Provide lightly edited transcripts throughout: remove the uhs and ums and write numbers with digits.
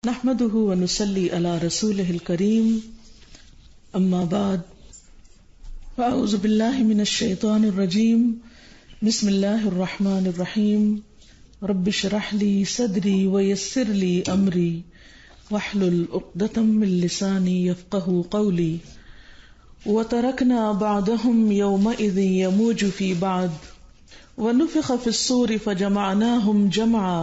نحمده ونصلي على رسوله الكريم اما بعد فاعوذ بالله من الشيطان الرجيم بسم الله الرحمن الرحيم رب اشرح لي صدري ويسر لي امري واحلل عقدة من لساني يفقهوا قولي وتركنا بعضهم يومئذ يموج في بعض ونفخ في الصور فجمعناهم جمعا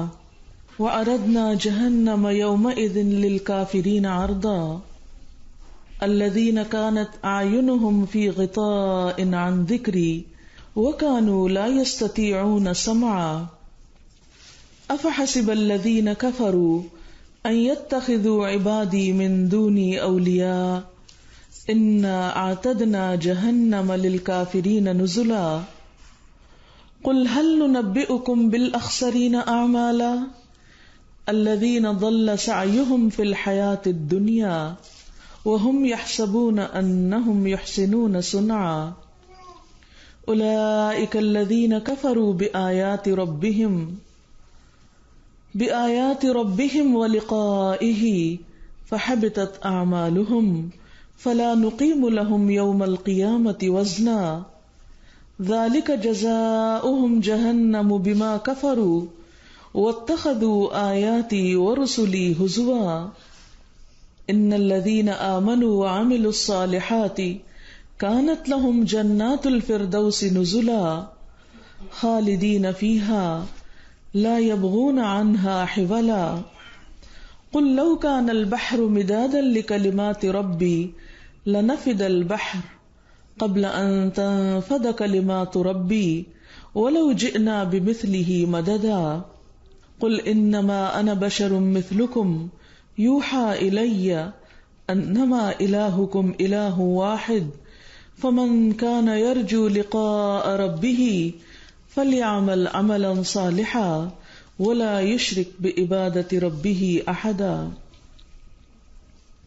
وعرضنا جهنم يومئذ للكافرين عرضا الذين كانت أعينهم في غطاء عن ذكري وكانوا لا يستطيعون سمعا أفحسب الذين كفروا أن يتخذوا عبادي من دوني أولياء إنا أعتدنا جهنم للكافرين نزلا قل هل ننبئكم بالأخسرين أعمالا الذين ضل سعيهم في الحياة الدنيا وهم يحسبون أنهم يحسنون صنعا أولئك الذين كفروا بآيات ربهم ولقائه فحبطت أعمالهم فلا نقيم لهم يوم القيامة وزنا ذلك جزاؤهم جهنم بما كفروا واتخذوا آياتي ورسلي هزوا إن الذين آمنوا وعملوا الصالحات كانت لهم جنات الفردوس نزلا خالدين فيها لا يبغون عنها حولا قل لو كان البحر مدادا لكلمات ربي لنفد البحر قبل أن تنفد كلمات ربي ولو جئنا بمثله مددا قل انما انا بشر مثلكم يوحى الي انما الهكم اله واحد فمن كان يرجو لقاء ربه فليعمل عملا صالحا ولا يشرك بعبادة ربه احدا.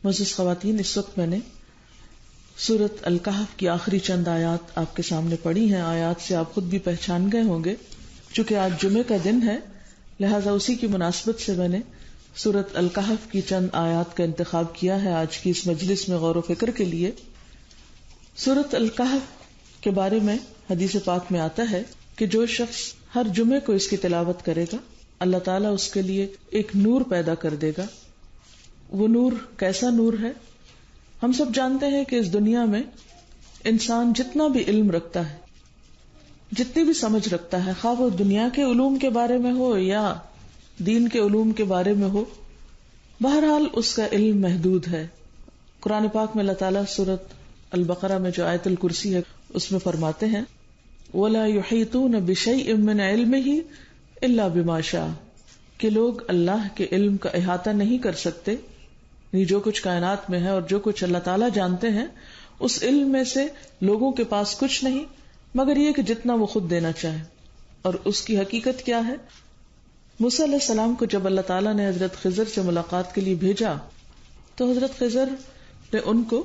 معزز خواتین، اس وقت میں نے سورۃ الکہف کی آخری چند آیات آپ کے سامنے پڑھی ہیں. آیات سے آپ خود بھی پہچان گئے ہوں گے. چونکہ آج جمعے کا دن ہے لہذا اسی کی مناسبت سے میں نے سورۃ الکہف کی چند آیات کا انتخاب کیا ہے آج کی اس مجلس میں غور و فکر کے لیے. سورۃ الکہف کے بارے میں حدیث پاک میں آتا ہے کہ جو شخص ہر جمعے کو اس کی تلاوت کرے گا اللہ تعالیٰ اس کے لیے ایک نور پیدا کر دے گا. وہ نور کیسا نور ہے؟ ہم سب جانتے ہیں کہ اس دنیا میں انسان جتنا بھی علم رکھتا ہے، جتنی بھی سمجھ رکھتا ہے، خواہ وہ دنیا کے علوم کے بارے میں ہو یا دین کے علوم کے بارے میں ہو، بہرحال اس کا علم محدود ہے. قرآن پاک میں اللہ تعالیٰ سورۃ البقرہ میں جو آیت الکرسی ہے اس میں فرماتے ہیں وَلَا يُحِيطُونَ بِشَيْءٍ مِّنْ عِلْمِهِ إِلَّا بِمَا شَاءَ کہ لوگ اللہ کے علم کا احاطہ نہیں کر سکتے، یعنی جو کچھ کائنات میں ہے اور جو کچھ اللہ تعالیٰ جانتے ہیں اس علم میں سے لوگوں کے پاس کچھ نہیں مگر یہ کہ جتنا وہ خود دینا چاہے. اور اس کی حقیقت کیا ہے؟ موسیٰ علیہ السلام کو جب اللہ تعالیٰ نے حضرت خضر سے ملاقات کے لیے بھیجا تو حضرت خضر نے ان کو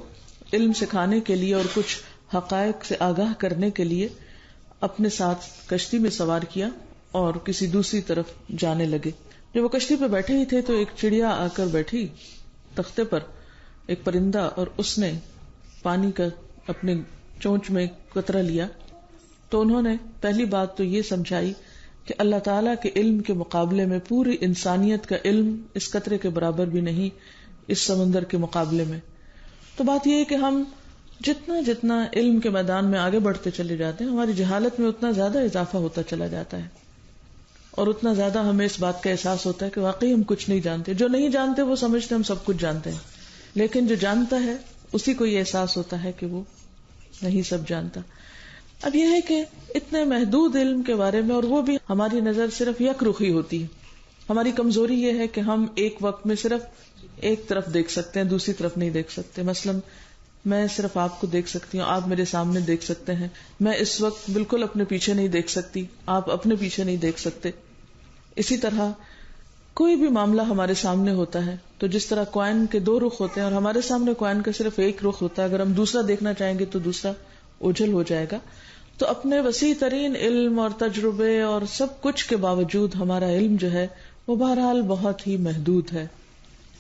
علم سکھانے کے لیے اور کچھ حقائق سے آگاہ کرنے کے لیے اپنے ساتھ کشتی میں سوار کیا اور کسی دوسری طرف جانے لگے. جب وہ کشتی پہ بیٹھے ہی تھے تو ایک چڑیا آ کر بیٹھی تختے پر، ایک پرندہ، اور اس نے پانی کا اپنے چونچ میں قطرہ لیا. تو انہوں نے پہلی بات تو یہ سمجھائی کہ اللہ تعالیٰ کے علم کے مقابلے میں پوری انسانیت کا علم اس قطرے کے برابر بھی نہیں، اس سمندر کے مقابلے میں. تو بات یہ ہے کہ ہم جتنا علم کے میدان میں آگے بڑھتے چلے جاتے ہیں ہماری جہالت میں اتنا زیادہ اضافہ ہوتا چلا جاتا ہے اور اتنا زیادہ ہمیں اس بات کا احساس ہوتا ہے کہ واقعی ہم کچھ نہیں جانتے. جو نہیں جانتے وہ سمجھتے ہم سب کچھ جانتے ہیں، لیکن جو جانتا ہے اسی کو یہ احساس ہوتا ہے کہ وہ نہیں سب جانتا. اب یہ ہے کہ اتنے محدود علم کے بارے میں، اور وہ بھی ہماری نظر صرف یک رخی ہوتی ہے. ہماری کمزوری یہ ہے کہ ہم ایک وقت میں صرف ایک طرف دیکھ سکتے ہیں، دوسری طرف نہیں دیکھ سکتے. مثلا میں صرف آپ کو دیکھ سکتی ہوں، آپ میرے سامنے دیکھ سکتے ہیں. میں اس وقت بالکل اپنے پیچھے نہیں دیکھ سکتی، آپ اپنے پیچھے نہیں دیکھ سکتے. اسی طرح کوئی بھی معاملہ ہمارے سامنے ہوتا ہے تو جس طرح کوائن کے دو رخ ہوتے ہیں اور ہمارے سامنے کوائن کا صرف ایک رخ ہوتا ہے، اگر ہم دوسرا دیکھنا چاہیں گے تو دوسرا اوجھل ہو جائے گا. تو اپنے وسیع ترین علم اور تجربے اور سب کچھ کے باوجود ہمارا علم جو ہے وہ بہرحال بہت ہی محدود ہے.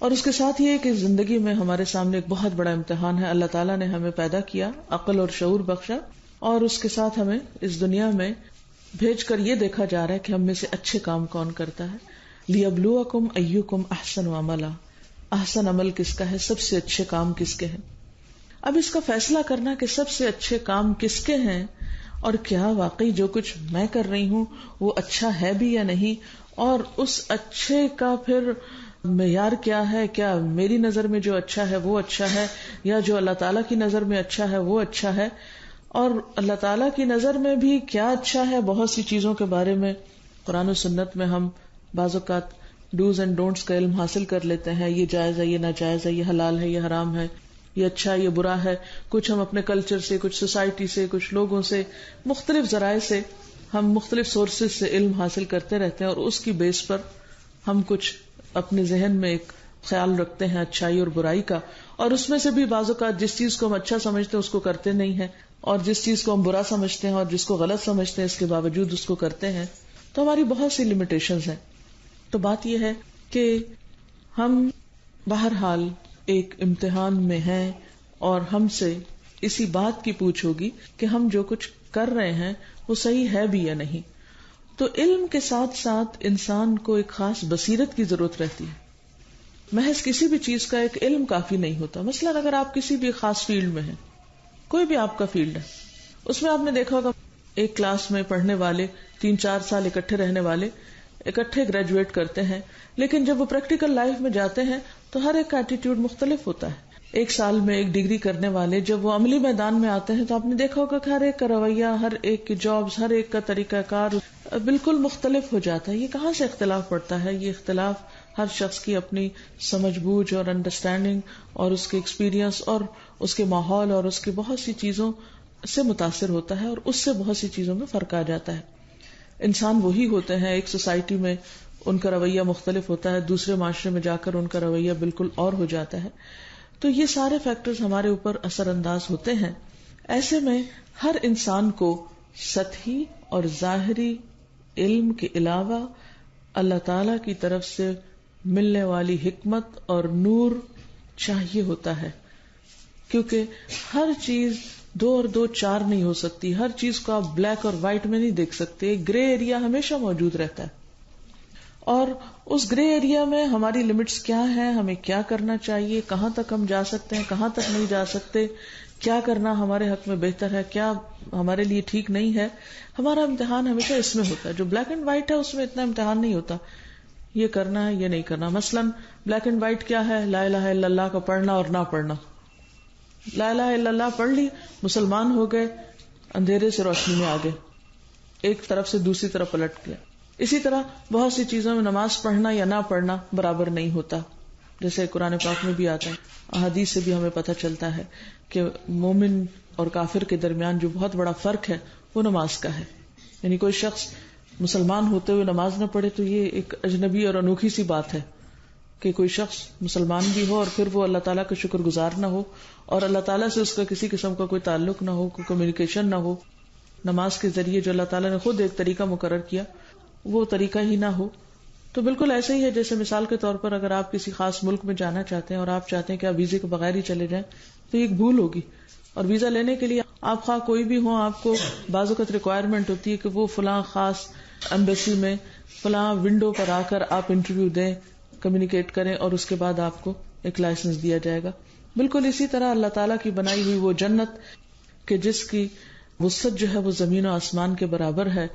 اور اس کے ساتھ یہ کہ زندگی میں ہمارے سامنے ایک بہت بڑا امتحان ہے. اللہ تعالیٰ نے ہمیں پیدا کیا, عقل اور شعور بخشا, اور اس کے ساتھ ہمیں اس دنیا میں بھیج کر یہ دیکھا جا رہا ہے کہ ہم میں سے اچھے کام کون کرتا ہے. لِيَبْلُوَكُمْ أَيُّكُمْ أَحْسَنُ عَمَلًا, احسن عمل کس کا ہے, سب سے اچھے کام کس کے ہیں. اب اس کا فیصلہ کرنا کہ سب سے اچھے کام کس کے ہیں اور کیا واقعی جو کچھ میں کر رہی ہوں وہ اچھا ہے بھی یا نہیں, اور اس اچھے کا پھر معیار کیا ہے, کیا میری نظر میں جو اچھا ہے وہ اچھا ہے یا جو اللہ تعالیٰ کی نظر میں اچھا ہے وہ اچھا ہے, اور اللہ تعالیٰ کی نظر میں بھی کیا اچھا ہے. بہت سی چیزوں کے بارے میں قرآن و سنت میں ہم بعض اوقات ڈوز اینڈ ڈونٹس کا علم حاصل کر لیتے ہیں, یہ جائز ہے, یہ ناجائز ہے, یہ حلال ہے, یہ حرام ہے, یہ اچھا ہے, یہ برا ہے. کچھ ہم اپنے کلچر سے, کچھ سوسائٹی سے, کچھ لوگوں سے, مختلف ذرائع سے, ہم مختلف سورسز سے علم حاصل کرتے رہتے ہیں, اور اس کی بیس پر ہم کچھ اپنے ذہن میں ایک خیال رکھتے ہیں اچھائی اور برائی کا, اور اس میں سے بھی بعض اوقات جس چیز کو ہم اچھا سمجھتے ہیں اس کو کرتے نہیں ہیں, اور جس چیز کو ہم برا سمجھتے ہیں اور جس کو غلط سمجھتے ہیں اس کے باوجود اس کو کرتے ہیں. تو ہماری بہت سی لمیٹیشنز ہیں. تو بات یہ ہے کہ ہم بہرحال ایک امتحان میں ہیں, اور ہم سے اسی بات کی پوچھ ہوگی کہ ہم جو کچھ کر رہے ہیں وہ صحیح ہے بھی یا نہیں. تو علم کے ساتھ ساتھ انسان کو ایک خاص بصیرت کی ضرورت رہتی ہے. محض کسی بھی چیز کا ایک علم کافی نہیں ہوتا. مثلا اگر آپ کسی بھی خاص فیلڈ میں ہیں, کوئی بھی آپ کا فیلڈ ہے, اس میں آپ نے دیکھا ہوگا ایک کلاس میں پڑھنے والے 3-4 سال اکٹھے رہنے والے اکٹھے گریجویٹ کرتے ہیں, لیکن جب وہ پریکٹیکل لائف میں جاتے ہیں تو ہر ایک کا ایٹیٹیوڈ مختلف ہوتا ہے. ایک سال میں ایک ڈگری کرنے والے جب وہ عملی میدان میں آتے ہیں تو آپ نے دیکھا ہوگا کہ ہر ایک کا رویہ, ہر ایک کی جابز, ہر ایک کا طریقہ کار بالکل مختلف ہو جاتا ہے. یہ کہاں سے اختلاف پڑتا ہے؟ یہ اختلاف ہر شخص کی اپنی سمجھ بوجھ اور انڈرسٹینڈنگ اور اس کے ایکسپیرینس اور اس کے ماحول اور اس کی بہت سی چیزوں سے متاثر ہوتا ہے, اور اس سے بہت سی چیزوں میں فرق آ جاتا ہے. انسان وہی ہوتے ہیں, ایک سوسائٹی میں ان کا رویہ مختلف ہوتا ہے, دوسرے معاشرے میں جا کر ان کا رویہ بالکل اور ہو جاتا ہے. تو یہ سارے فیکٹرز ہمارے اوپر اثر انداز ہوتے ہیں. ایسے میں ہر انسان کو سطحی اور ظاہری علم کے علاوہ اللہ تعالی کی طرف سے ملنے والی حکمت اور نور چاہیے ہوتا ہے, کیونکہ ہر چیز 2 اور 2 4 نہیں ہو سکتی. ہر چیز کو آپ بلیک اور وائٹ میں نہیں دیکھ سکتے. گرے ایریا ہمیشہ موجود رہتا ہے, اور اس گرے ایریا میں ہماری لمٹس کیا ہیں, ہمیں کیا کرنا چاہیے, کہاں تک ہم جا سکتے ہیں, کہاں تک نہیں جا سکتے, کیا کرنا ہمارے حق میں بہتر ہے, کیا ہمارے لیے ٹھیک نہیں ہے. ہمارا امتحان ہمیشہ اس میں ہوتا ہے. جو بلیک اینڈ وائٹ ہے اس میں اتنا امتحان نہیں ہوتا, یہ کرنا ہے یہ نہیں کرنا. مثلا بلیک اینڈ وائٹ کیا ہے؟ لا الہ الا اللہ کا پڑھنا اور نہ پڑھنا. لا الہ الا اللہ پڑھ لی, مسلمان ہو گئے, اندھیرے سے روشنی میں آ گئے, ایک طرف سے دوسری طرف پلٹ گیا. اسی طرح بہت سی چیزوں میں نماز پڑھنا یا نہ پڑھنا برابر نہیں ہوتا, جیسے قرآن پاک میں بھی آتا ہے, احادیث سے بھی ہمیں پتہ چلتا ہے کہ مومن اور کافر کے درمیان جو بہت بڑا فرق ہے وہ نماز کا ہے. یعنی کوئی شخص مسلمان ہوتے ہوئے نماز نہ پڑھے تو یہ ایک اجنبی اور انوکھی سی بات ہے کہ کوئی شخص مسلمان بھی ہو اور پھر وہ اللہ تعالیٰ کا شکر گزار نہ ہو, اور اللہ تعالیٰ سے اس کا کسی قسم کا کوئی تعلق نہ ہو, کوئی کمیونیکیشن نہ ہو. نماز کے ذریعے جو اللہ تعالیٰ نے خود ایک طریقہ مقرر کیا وہ طریقہ ہی نہ ہو. تو بالکل ایسے ہی ہے جیسے مثال کے طور پر اگر آپ کسی خاص ملک میں جانا چاہتے ہیں اور آپ چاہتے ہیں کہ آپ ویزے کے بغیر ہی چلے جائیں تو یہ ایک بھول ہوگی. اور ویزا لینے کے لیے آپ خواہ کوئی بھی ہو, آپ کو بعض اوقات ریکوائرمنٹ ہوتی ہے کہ وہ فلاں خاص ایمبیسی میں فلاں ونڈو پر آ کر آپ انٹرویو دیں, کمیونیکیٹ کریں, اور اس کے بعد آپ کو ایک لائسنس دیا جائے گا. بالکل اسی طرح اللہ تعالیٰ کی بنائی ہوئی وہ جنت کہ جس کی وسعت جو ہے وہ زمین و آسمان کے برابر ہے,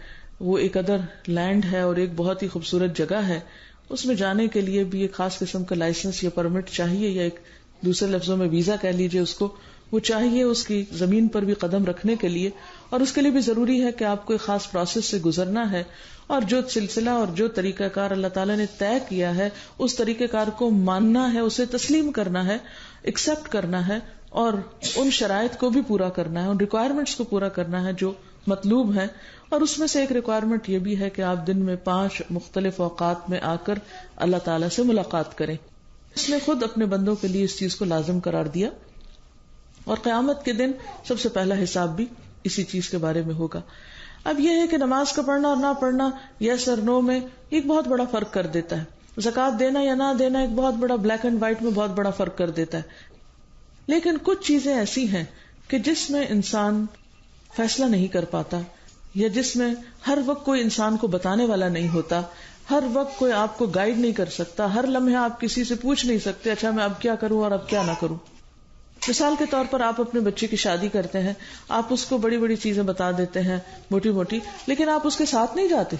وہ ایک ادر لینڈ ہے اور ایک بہت ہی خوبصورت جگہ ہے. اس میں جانے کے لیے بھی ایک خاص قسم کا لائسنس یا پرمٹ چاہیے, یا ایک دوسرے لفظوں میں ویزا کہہ لیجئے اس کو, وہ چاہیے اس کی زمین پر بھی قدم رکھنے کے لیے. اور اس کے لیے بھی ضروری ہے کہ آپ کو ایک خاص پروسیس سے گزرنا ہے, اور جو سلسلہ اور جو طریقہ کار اللہ تعالیٰ نے طے کیا ہے اس طریقہ کار کو ماننا ہے, اسے تسلیم کرنا ہے, ایکسپٹ کرنا ہے, اور ان شرائط کو بھی پورا کرنا ہے, ان ریکوائرمنٹس کو پورا کرنا ہے جو مطلوب ہے. اور اس میں سے ایک ریکوائرمنٹ یہ بھی ہے کہ آپ دن میں 5 مختلف اوقات میں آ کر اللہ تعالیٰ سے ملاقات کریں. اس نے خود اپنے بندوں کے لیے اس چیز کو لازم قرار دیا, اور قیامت کے دن سب سے پہلا حساب بھی اسی چیز کے بارے میں ہوگا. اب یہ ہے کہ نماز کا پڑھنا اور نہ پڑھنا, یس اور نو میں ایک بہت بڑا فرق کر دیتا ہے. زکوٰۃ دینا یا نہ دینا ایک بہت بڑا بلیک اینڈ وائٹ میں بہت بڑا فرق کر دیتا ہے. لیکن کچھ چیزیں ایسی ہیں کہ جس میں انسان فیصلہ نہیں کر پاتا، یا جس میں ہر وقت کوئی انسان کو بتانے والا نہیں ہوتا، ہر وقت کوئی آپ کو گائیڈ نہیں کر سکتا، ہر لمحے آپ کسی سے پوچھ نہیں سکتے اچھا میں اب کیا کروں اور اب کیا نہ کروں. مثال کے طور پر آپ اپنے بچے کی شادی کرتے ہیں، آپ اس کو بڑی بڑی چیزیں بتا دیتے ہیں موٹی موٹی، لیکن آپ اس کے ساتھ نہیں جاتے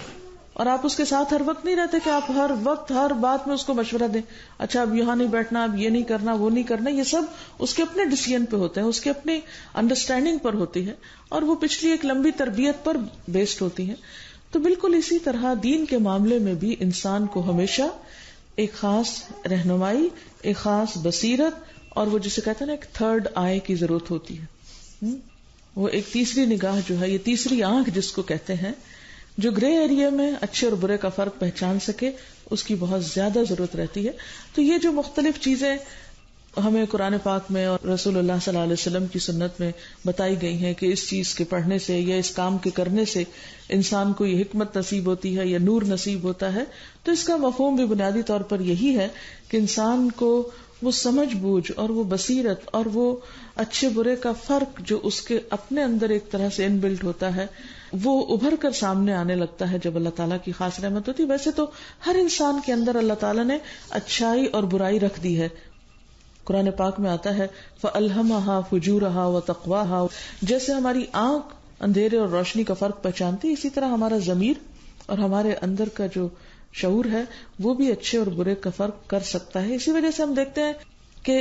اور آپ اس کے ساتھ ہر وقت نہیں رہتے کہ آپ ہر وقت ہر بات میں اس کو مشورہ دیں، اچھا اب یہاں نہیں بیٹھنا، اب یہ نہیں کرنا، وہ نہیں کرنا. یہ سب اس کے اپنے ڈیسیژن پہ ہوتے ہیں، اس کے اپنی انڈرسٹینڈنگ پر ہوتی ہے اور وہ پچھلی ایک لمبی تربیت پر بیسڈ ہوتی ہیں. تو بالکل اسی طرح دین کے معاملے میں بھی انسان کو ہمیشہ ایک خاص رہنمائی، ایک خاص بصیرت، اور وہ جسے کہتے ہیں نا ایک تھرڈ آئی کی ضرورت ہوتی ہے. وہ ایک تیسری نگاہ جو ہے، یہ تیسری آنکھ جس کو کہتے ہیں، جو گرے ایریا میں اچھے اور برے کا فرق پہچان سکے، اس کی بہت زیادہ ضرورت رہتی ہے. تو یہ جو مختلف چیزیں ہمیں قرآن پاک میں اور رسول اللہ صلی اللہ علیہ وسلم کی سنت میں بتائی گئی ہیں کہ اس چیز کے پڑھنے سے یا اس کام کے کرنے سے انسان کو یہ حکمت نصیب ہوتی ہے یا نور نصیب ہوتا ہے، تو اس کا مفہوم بھی بنیادی طور پر یہی ہے کہ انسان کو وہ سمجھ بوجھ اور وہ بصیرت اور وہ اچھے برے کا فرق جو اس کے اپنے اندر ایک طرح سے ان بلٹ ہوتا ہے، وہ ابھر کر سامنے آنے لگتا ہے جب اللہ تعالیٰ کی خاص رحمت ہوتی. ویسے تو ہر انسان کے اندر اللہ تعالیٰ نے اچھائی اور برائی رکھ دی ہے. قرآن پاک میں آتا ہے فَأَلْهَمَهَا فُجُورَهَا وَتَقْوَاهَا. جیسے ہماری آنکھ اندھیرے اور روشنی کا فرق پہچانتی، اسی طرح ہمارا ضمیر اور ہمارے اندر کا جو شعور ہے وہ بھی اچھے اور برے کا فرق کر سکتا ہے. اسی وجہ سے ہم دیکھتے ہیں کہ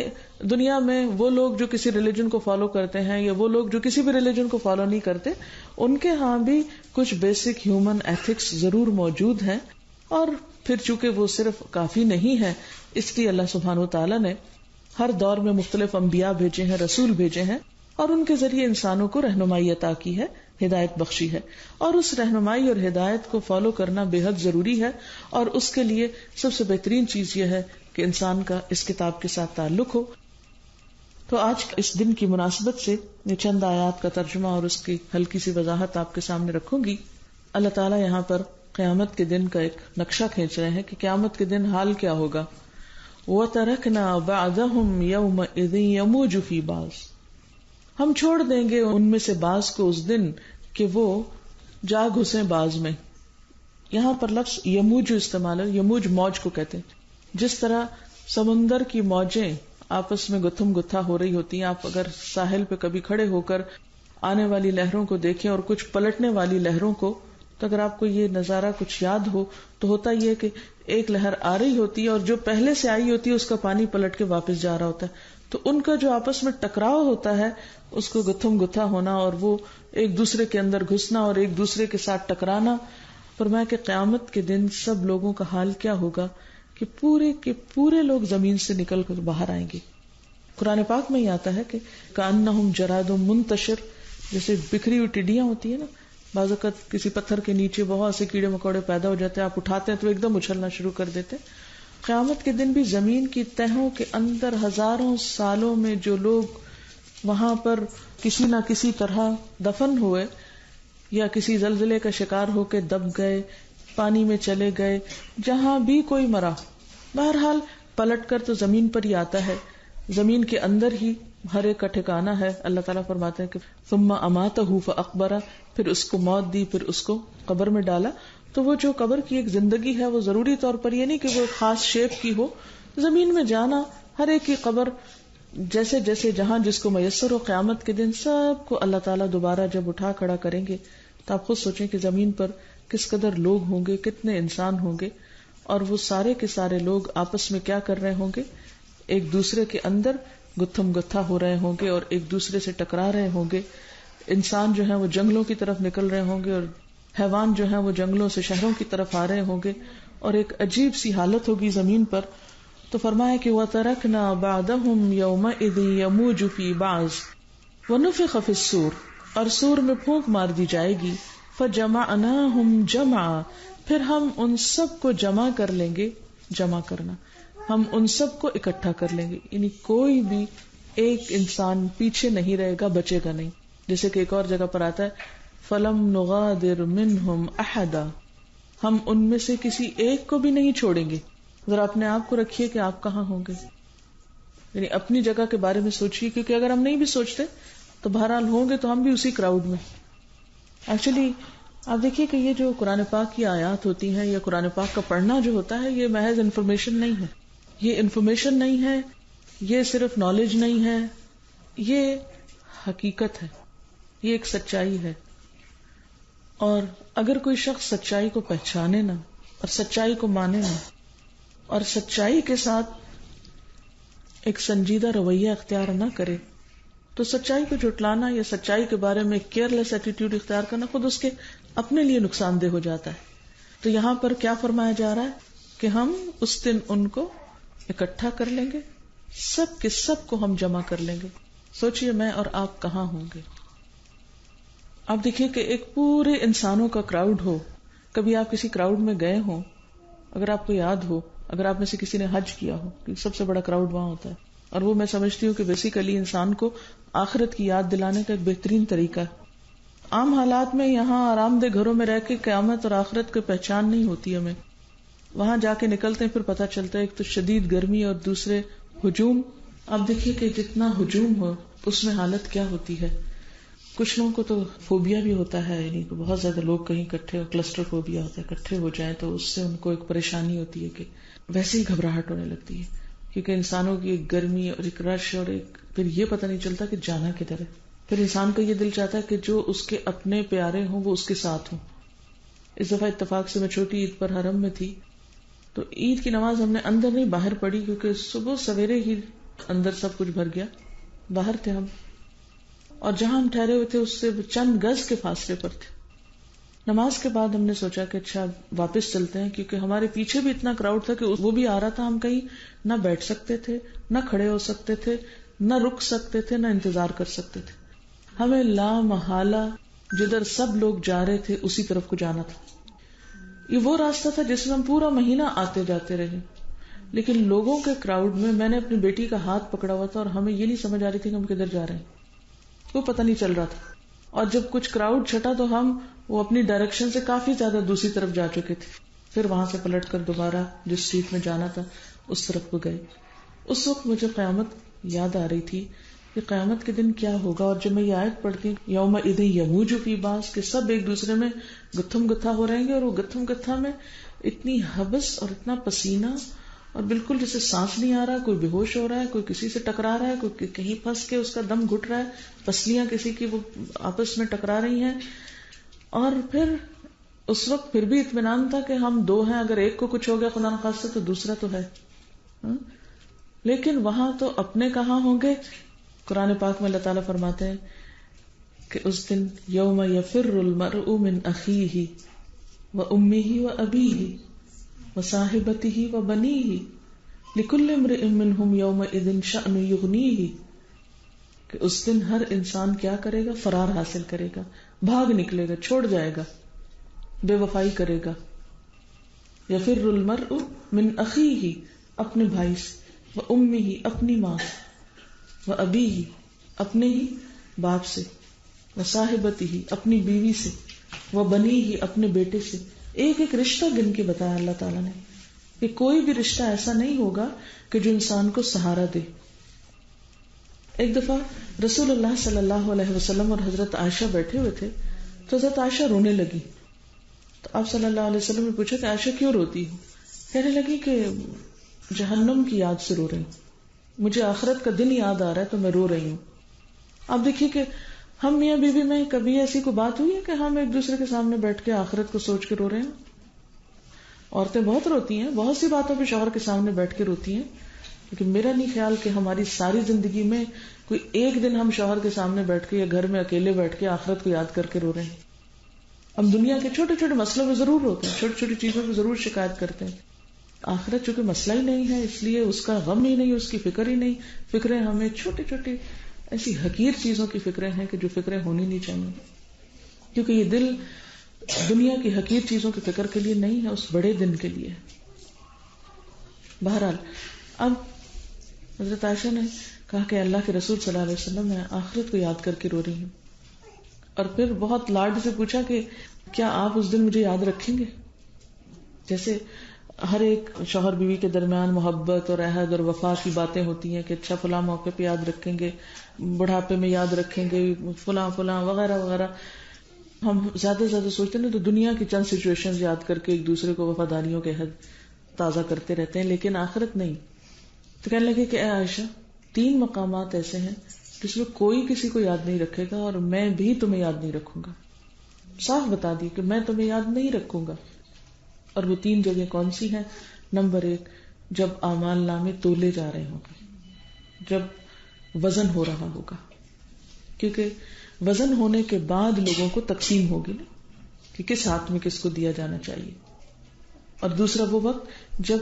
دنیا میں وہ لوگ جو کسی ریلیجن کو فالو کرتے ہیں یا وہ لوگ جو کسی بھی ریلیجن کو فالو نہیں کرتے، ان کے ہاں بھی کچھ بیسک ہیومن ایتھکس ضرور موجود ہیں. اور پھر چونکہ وہ صرف کافی نہیں ہے، اس لیے اللہ سبحانہ وتعالی نے ہر دور میں مختلف انبیاء بھیجے ہیں، رسول بھیجے ہیں، اور ان کے ذریعے انسانوں کو رہنمائی عطا کی ہے، ہدایت بخشی ہے. اور اس رہنمائی اور ہدایت کو فالو کرنا بے حد ضروری ہے، اور اس کے لیے سب سے بہترین چیز یہ ہے کہ انسان کا اس کتاب کے ساتھ تعلق ہو. تو آج اس دن کی مناسبت سے یہ چند آیات کا ترجمہ اور اس کی ہلکی سی وضاحت آپ کے سامنے رکھوں گی. اللہ تعالیٰ یہاں پر قیامت کے دن کا ایک نقشہ کھینچ رہے ہیں کہ قیامت کے دن حال کیا ہوگا. وَتَرَكْنَا بَعْضَهُمْ يَوْمَئِذٍ يَمُوجُ فِي بَعْضٍ. ہم چھوڑ دیں گے ان میں سے بعض کو اس دن کہ وہ جا گھسیں بعض میں. یہاں پر لفظ یموج استعمال ہے. یموج موج کو کہتے ہیں. جس طرح سمندر کی موجیں آپس میں گتھم گتھا ہو رہی ہوتی ہیں، آپ اگر ساحل پہ کبھی کھڑے ہو کر آنے والی لہروں کو دیکھیں اور کچھ پلٹنے والی لہروں کو، تو اگر آپ کو یہ نظارہ کچھ یاد ہو تو ہوتا یہ کہ ایک لہر آ رہی ہوتی ہے اور جو پہلے سے آئی ہوتی ہے اس کا پانی پلٹ کے واپس جا رہا ہوتا ہے، تو ان کا جو آپس میں ٹکراؤ ہوتا ہے اس کو گتھم گتھا ہونا اور وہ ایک دوسرے کے اندر گھسنا اور ایک دوسرے کے ساتھ ٹکرانا. فرمایا کہ قیامت کے دن سب لوگوں کا حال کیا ہوگا کہ پورے کے پورے لوگ زمین سے نکل کر باہر آئیں گے. قرآن پاک میں ہی آتا ہے کہ کأنہم جراد منتشر، جیسے بکھری ہوئی ٹڈیاں ہوتی ہیں نا، بعض اوقات کسی پتھر کے نیچے بہت سے کیڑے مکوڑے پیدا ہو جاتے ہیں، آپ اٹھاتے ہیں تو ایک دم اچھلنا شروع کر دیتے. قیامت کے دن بھی زمین کی تہوں کے اندر ہزاروں سالوں میں جو لوگ وہاں پر کسی نہ کسی طرح دفن ہوئے یا کسی زلزلے کا شکار ہو کے دب گئے، پانی میں چلے گئے، جہاں بھی کوئی مرا، بہرحال پلٹ کر تو زمین پر ہی آتا ہے، زمین کے اندر ہی ہر ایک کا ٹھکانہ ہے. اللہ تعالیٰ فرماتے ہیں کہ ثم اماتہ فاقبرہ، پھر اس کو موت دی، پھر اس کو قبر میں ڈالا. تو وہ جو قبر کی ایک زندگی ہے وہ ضروری طور پر یہ نہیں کہ وہ ایک خاص شیپ کی ہو، زمین میں جانا، ہر ایک کی قبر جیسے جیسے جہاں جس کو میسر ہو. قیامت کے دن سب کو اللہ تعالیٰ دوبارہ جب اٹھا کھڑا کریں گے تو آپ خود سوچیں کہ زمین پر کس قدر لوگ ہوں گے، کتنے انسان ہوں گے، اور وہ سارے کے سارے لوگ آپس میں کیا کر رہے ہوں گے، ایک دوسرے کے اندر گتھم گتھا ہو رہے ہوں گے اور ایک دوسرے سے ٹکرا رہے ہوں گے. انسان جو ہیں وہ جنگلوں کی طرف نکل رہے ہوں گے اور حیوان جو ہیں وہ جنگلوں سے شہروں کی طرف آ رہے ہوں گے، اور ایک عجیب سی حالت ہوگی زمین پر. تو فرمایا کہ وَتَرَكْنَا بَعْضَهُمْ يَوْمَئِذٍ يَمُوجُ فِي بَعْضٍ وَنُفِخَ فِي الصُّورِ، اور سور میں پھونک مار دی جائے گی. فَجَمَعْنَاهُمْ جَمْعًا، پھر ہم ان سب کو جمع کر لیں گے. جمع کرنا، ہم ان سب کو اکٹھا کر لیں گے، یعنی کوئی بھی ایک انسان پیچھے نہیں رہے گا، بچے گا نہیں. جیسے کہ ایک اور جگہ پر آتا ہے فَلَمْ نُغَادِرْ مِنْهُمْ أَحَدًا، ہم ان میں سے کسی ایک کو بھی نہیں چھوڑیں گے. ذرا اپنے آپ کو رکھیے کہ آپ کہاں ہوں گے، یعنی اپنی جگہ کے بارے میں سوچیے، کیونکہ اگر ہم نہیں بھی سوچتے تو بہرحال ہوں گے تو ہم بھی اسی کراؤڈ میں. ایکچولی آپ دیکھیے کہ یہ جو قرآن پاک کی آیات ہوتی ہیں یا قرآن پاک کا پڑھنا جو ہوتا ہے، یہ محض انفارمیشن نہیں ہے، یہ انفارمیشن نہیں ہے، یہ صرف نالج نہیں ہے، یہ حقیقت ہے، یہ ایک سچائی ہے. اور اگر کوئی شخص سچائی کو پہچانے نہ اور سچائی کو مانے نہ اور سچائی کے ساتھ ایک سنجیدہ رویہ اختیار نہ کرے تو سچائی کو جھٹلانا یا سچائی کے بارے میں کیئر لیس ایٹیٹیوڈ اختیار کرنا خود اس کے اپنے لیے نقصان دہ ہو جاتا ہے. تو یہاں پر کیا فرمایا جا رہا ہے کہ ہم اس دن ان کو اکٹھا کر لیں گے، سب کے سب کو ہم جمع کر لیں گے. سوچئے میں اور آپ کہاں ہوں گے. آپ دیکھیے کہ ایک پورے انسانوں کا کراؤڈ ہو. کبھی آپ کسی کراؤڈ میں گئے ہوں، اگر آپ کو یاد ہو، اگر آپ میں سے کسی نے حج کیا ہو، کہ سب سے بڑا کراؤڈ وہاں ہوتا ہے، اور وہ میں سمجھتی ہوں کہ بیسیکلی انسان کو آخرت کی یاد دلانے کا ایک بہترین طریقہ ہے. عام حالات میں یہاں آرام دہ گھروں میں رہ کے قیامت اور آخرت کی پہچان نہیں ہوتی ہمیں. وہاں جا کے نکلتے ہیں پھر پتہ چلتا ہے ایک تو شدید گرمی اور دوسرے ہجوم. آپ دیکھیے کہ جتنا ہجوم ہو اس میں حالت کیا ہوتی ہے. کچھ لوگوں کو تو فوبیا بھی ہوتا ہے، یعنی کہ بہت زیادہ لوگ کہیں اکٹھے، کلسٹر فوبیا ہوتا ہے، اکٹھے ہو جائیں تو اس سے ان کو ایک پریشانی ہوتی ہے کہ ویسے ہی گھبراہٹ ہونے لگتی ہے، کیونکہ انسانوں کی ایک گرمی اور ایک رش اور ایک پھر یہ پتہ نہیں چلتا کہ جانا کدھر ہے. پھر انسان کا یہ دل چاہتا ہے کہ جو اس کے اپنے پیارے ہوں وہ اس کے ساتھ ہوں. اس دفعہ اتفاق سے میں چھوٹی عید پر حرم میں تھی، تو عید کی نماز ہم نے اندر نہیں باہر پڑھی، کیونکہ صبح سویرے ہی اندر سب کچھ بھر گیا. باہر تھے ہم، اور جہاں ہم ٹھہرے ہوئے تھے اس سے چند گز کے فاصلے پر تھے. نماز کے بعد ہم نے سوچا کہ اچھا واپس چلتے ہیں، کیونکہ ہمارے پیچھے بھی اتنا کراؤڈ تھا کہ وہ بھی آ رہا تھا. ہم کہیں نہ بیٹھ سکتے تھے، نہ کھڑے ہو سکتے تھے، نہ رک سکتے تھے، نہ انتظار کر سکتے تھے. ہمیں لا محالہ جدھر سب لوگ جا رہے تھے اسی طرف کو جانا تھا. یہ وہ راستہ تھا جس میں ہم پورا مہینہ آتے جاتے رہے، لیکن لوگوں کے کراؤڈ میں نے اپنی بیٹی کا ہاتھ پکڑا ہوا تھا اور ہمیں یہ نہیں سمجھ آ رہی تھی کہ ہم کدھر جا رہے ہیں، وہ پتہ نہیں چل رہا تھا. اور جب کچھ کراؤڈ چھٹا تو ہم وہ اپنی ڈائریکشن سے کافی زیادہ دوسری طرف جا چکے تھے. پھر وہاں سے پلٹ کر دوبارہ جس اسٹریٹ میں جانا تھا اس طرف کو گئے. اس وقت مجھے قیامت یاد آ رہی تھی کہ قیامت کے دن کیا ہوگا. اور جب میں یہ آیت پڑھتی ہوں یومئذ یموج فی بعض، کہ سب ایک دوسرے میں گتھم گتھا ہو رہیں گے، اور وہ گتھم گتھا میں اتنی حبس اور اتنا پسینہ اور بالکل جیسے سانس نہیں آ رہا، کوئی بے ہوش ہو رہا ہے، کوئی کسی سے ٹکرا رہا ہے، کوئی کہیں پھنس کے اس کا دم گھٹ رہا ہے، پسلیاں کسی کی وہ آپس میں ٹکرا رہی ہیں. اور پھر اس وقت پھر بھی اطمینان تھا کہ ہم دو ہیں، اگر ایک کو کچھ ہو گیا خدا نخواستہ تو دوسرا تو ہے. لیکن وہاں تو اپنے کہاں ہوں گے. قرآن پاک میں اللہ تعالیٰ فرماتے ہیں کہ اس دن یوم یفر المرء من اخیہ وامہ وابیہ وصاحبتہ وبنیہ لکل امرئ منہم یومئذ شأن یغنیہ، کہ اس دن ہر انسان کیا کرے گا؟ فرار حاصل کرے گا، بھاگ نکلے گا، چھوڑ جائے گا، بے وفائی کرے گا. یفر المرء من اخیہ، اپنے بھائی سے، وامہ، اپنی ماں سے، وابیہ، اپنے ہی باپ سے، وصاحبتہ، اپنی بیوی سے، وبنیہ، اپنے بیٹے سے. ایک ایک رشتہ گن کے بتایا اللہ تعالیٰ نے کہ کوئی بھی رشتہ ایسا نہیں ہوگا کہ جو انسان کو سہارا دے. ایک دفعہ رسول اللہ صلی اللہ علیہ وسلم اور حضرت عائشہ بیٹھے ہوئے تھے تو حضرت عائشہ رونے لگی. تو آپ صلی اللہ علیہ وسلم نے پوچھا کہ عائشہ کیوں روتی ہو؟ کہنے لگی کہ جہنم کی یاد سے رو رہی ہوں، مجھے آخرت کا دن یاد آ رہا ہے تو میں رو رہی ہوں. آپ دیکھیے کہ ہم میاں بیوی میں کبھی ایسی کوئی بات ہوئی ہے کہ ہم ایک دوسرے کے سامنے بیٹھ کے آخرت کو سوچ کے رو رہے ہیں؟ عورتیں بہت روتی ہیں، بہت سی باتوں پہ شوہر کے سامنے بیٹھ کے روتی ہیں، لیکن میرا نہیں خیال کہ ہماری ساری زندگی میں کوئی ایک دن ہم شوہر کے سامنے بیٹھ کے یا گھر میں اکیلے بیٹھ کے آخرت کو یاد کر کے رو رہے ہیں. ہم دنیا کے چھوٹے چھوٹے مسئلوں میں ضرور روتے ہیں، چھوٹی چھوٹی چیزوں میں ضرور شکایت کرتے ہیں. آخرت چونکہ مسئلہ ہی نہیں ہے اس لیے اس کا غم ہی نہیں، اس کی فکر ہی نہیں. فکریں ہمیں چھوٹی چھوٹی ایسی حقیر چیزوں کی فکریں ہیں کہ جو فکریں ہونی نہیں چاہیے، کیونکہ یہ دل دنیا کی حقیر چیزوں کی فکر کے لیے نہیں ہے، اس بڑے دن کے لیے. بہرحال اب حضرت عائشہ نے کہا کہ اللہ کے رسول صلی اللہ علیہ وسلم میں آخرت کو یاد کر کے رو رہی ہوں. اور پھر بہت لاڈ سے پوچھا کہ کیا آپ اس دن مجھے یاد رکھیں گے؟ جیسے ہر ایک شوہر بیوی کے درمیان محبت اور عہد اور وفا کی باتیں ہوتی ہیں کہ اچھا فلاں موقع پہ یاد رکھیں گے، بڑھاپے میں یاد رکھیں گے، فلاں فلاں وغیرہ وغیرہ. ہم زیادہ سے زیادہ سوچتے ہیں تو دنیا کی چند سچویشن یاد کر کے ایک دوسرے کو وفاداریوں کے عہد تازہ کرتے رہتے ہیں، لیکن آخرت نہیں. تو کہنے لگے کہ اے عائشہ 3 مقامات ایسے ہیں جس میں کوئی کسی کو یاد نہیں رکھے گا اور میں بھی تمہیں یاد نہیں رکھوں گا. صاف بتا دی کہ میں تمہیں یاد نہیں رکھوں گا. اور وہ 3 جگہ کون سی ہیں؟ نمبر 1، جب اعمال نامے تولے جا رہے ہوں گے، جب وزن ہو رہا ہوگا، کیونکہ وزن ہونے کے بعد لوگوں کو تقسیم ہوگی نا کہ کس ہاتھ میں کس کو دیا جانا چاہیے. اور دوسرا وہ وقت جب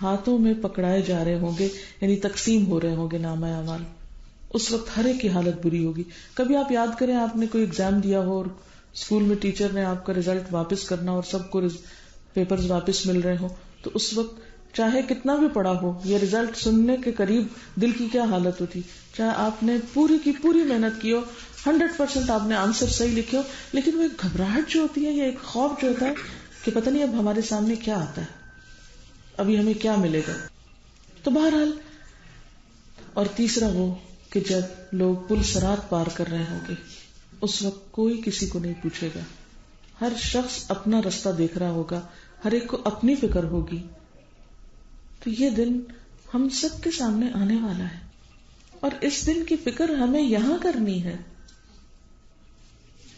ہاتھوں میں پکڑائے جا رہے ہوں گے، یعنی تقسیم ہو رہے ہوں گے نامہ اعمال. اس وقت ہر ایک کی حالت بری ہوگی. کبھی آپ یاد کریں آپ نے کوئی ایگزام دیا ہو اور اسکول میں ٹیچر نے آپ کا رزلٹ واپس کرنا اور سب کو پیپرز واپس مل رہے ہوں، تو اس وقت چاہے کتنا بھی پڑھا ہو، یہ رزلٹ سننے کے قریب دل کی کیا حالت ہوتی. چاہے آپ نے پوری کی پوری محنت کی ہو، 100% آپ نے آنسر صحیح لکھے ہو، لیکن وہ ایک گھبراہٹ جو ہوتی ہے یا ایک خوف جو ہوتا ہے کہ پتہ نہیں اب ہمارے سامنے کیا آتا ہے، ابھی ہمیں کیا ملے گا. تو بہرحال. اور تیسرا وہ کہ جب لوگ پل صراط پار کر رہے ہوں گے، اس وقت کوئی کسی کو نہیں پوچھے گا، ہر شخص اپنا رستہ دیکھ رہا ہوگا، ہر ایک کو اپنی فکر ہوگی. تو یہ دن ہم سب کے سامنے آنے والا ہے اور اس دن کی فکر ہمیں یہاں کرنی ہے.